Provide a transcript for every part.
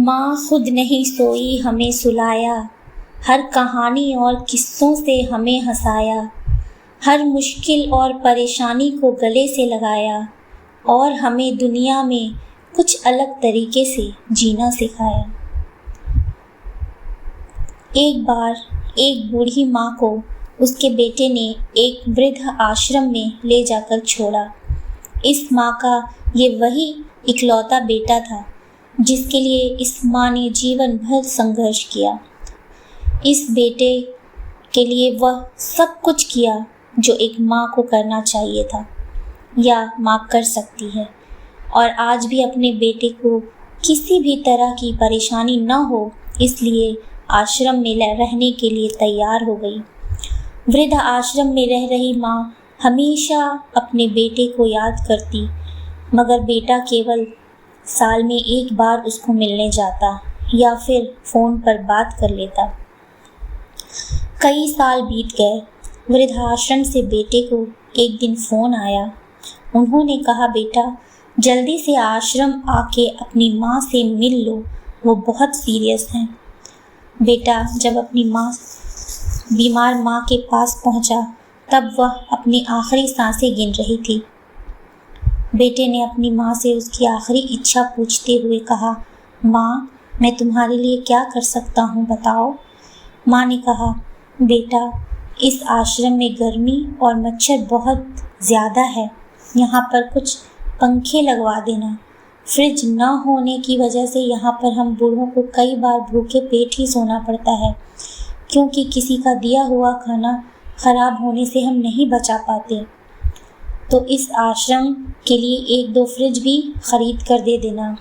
माँ खुद नहीं सोई हमें सुलाया, हर कहानी और किस्सों से हमें हंसाया, हर मुश्किल और परेशानी को गले से लगाया और हमें दुनिया में कुछ अलग तरीके से जीना सिखाया। एक बार एक बूढ़ी माँ को उसके बेटे ने एक वृद्ध आश्रम में ले जाकर छोड़ा। इस माँ का ये वही इकलौता बेटा था जिसके लिए इस माँ ने जीवन भर संघर्ष किया। इस बेटे के लिए वह सब कुछ किया जो एक माँ को करना चाहिए था या माँ कर सकती है, और आज भी अपने बेटे को किसी भी तरह की परेशानी न हो इसलिए आश्रम में रहने के लिए तैयार हो गई। वृद्ध आश्रम में रह रही माँ हमेशा अपने बेटे को याद करती, मगर बेटा केवल साल में एक बार उसको मिलने जाता या फिर फ़ोन पर बात कर लेता। कई साल बीत गए। वृद्धाश्रम से बेटे को एक दिन फ़ोन आया। उन्होंने कहा, बेटा जल्दी से आश्रम आके अपनी माँ से मिल लो, वो बहुत सीरियस हैं। बेटा जब अपनी बीमार माँ के पास पहुँचा तब वह अपनी आखिरी सांसें गिन रही थी। बेटे ने अपनी माँ से उसकी आखिरी इच्छा पूछते हुए कहा, माँ मैं तुम्हारे लिए क्या कर सकता हूँ बताओ। माँ ने कहा, बेटा इस आश्रम में गर्मी और मच्छर बहुत ज़्यादा है, यहाँ पर कुछ पंखे लगवा देना। फ्रिज न होने की वजह से यहाँ पर हम बूढ़ों को कई बार भूखे पेट ही सोना पड़ता है, क्योंकि किसी का दिया हुआ खाना ख़राब होने से हम नहीं बचा पाते। तो इस आश्रम के लिए एक दो फ्रिज भी ख़रीद कर दे देना।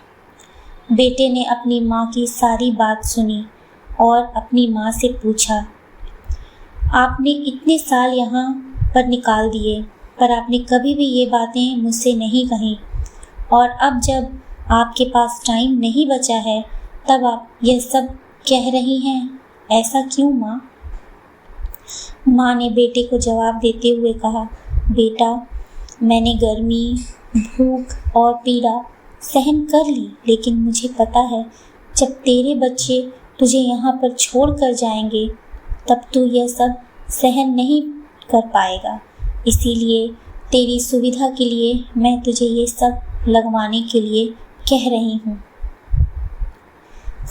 बेटे ने अपनी माँ की सारी बात सुनी और अपनी माँ से पूछा, आपने इतने साल यहाँ पर निकाल दिए पर आपने कभी भी ये बातें मुझसे नहीं कहीं, और अब जब आपके पास टाइम नहीं बचा है तब आप यह सब कह रही हैं, ऐसा क्यों माँ? माँ ने बेटे को जवाब देते हुए कहा, बेटा मैंने गर्मी, भूख और पीड़ा सहन कर ली, लेकिन मुझे पता है जब तेरे बच्चे तुझे यहाँ पर छोड़ कर जाएंगे तब तू यह सब सहन नहीं कर पाएगा। इसीलिए तेरी सुविधा के लिए मैं तुझे ये सब लगवाने के लिए कह रही हूँ।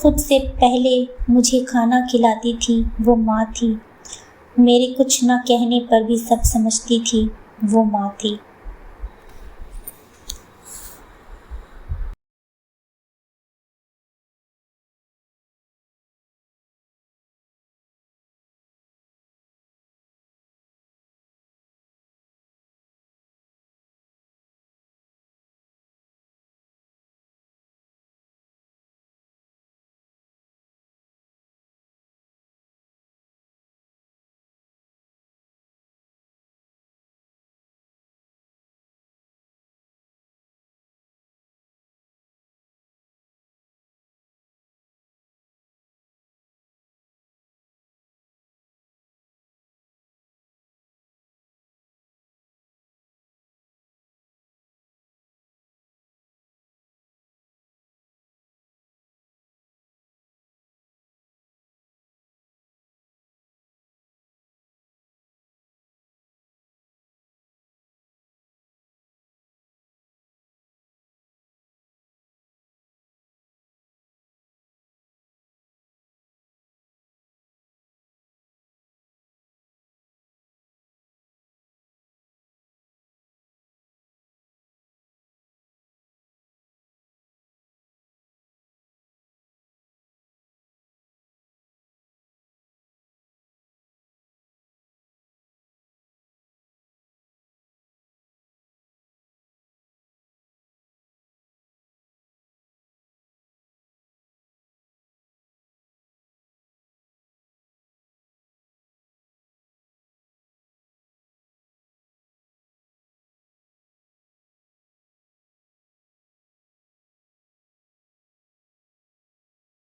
खुद से पहले मुझे खाना खिलाती थी वो माँ थी, मेरे कुछ न कहने पर भी सब समझती थी वो माँ थी।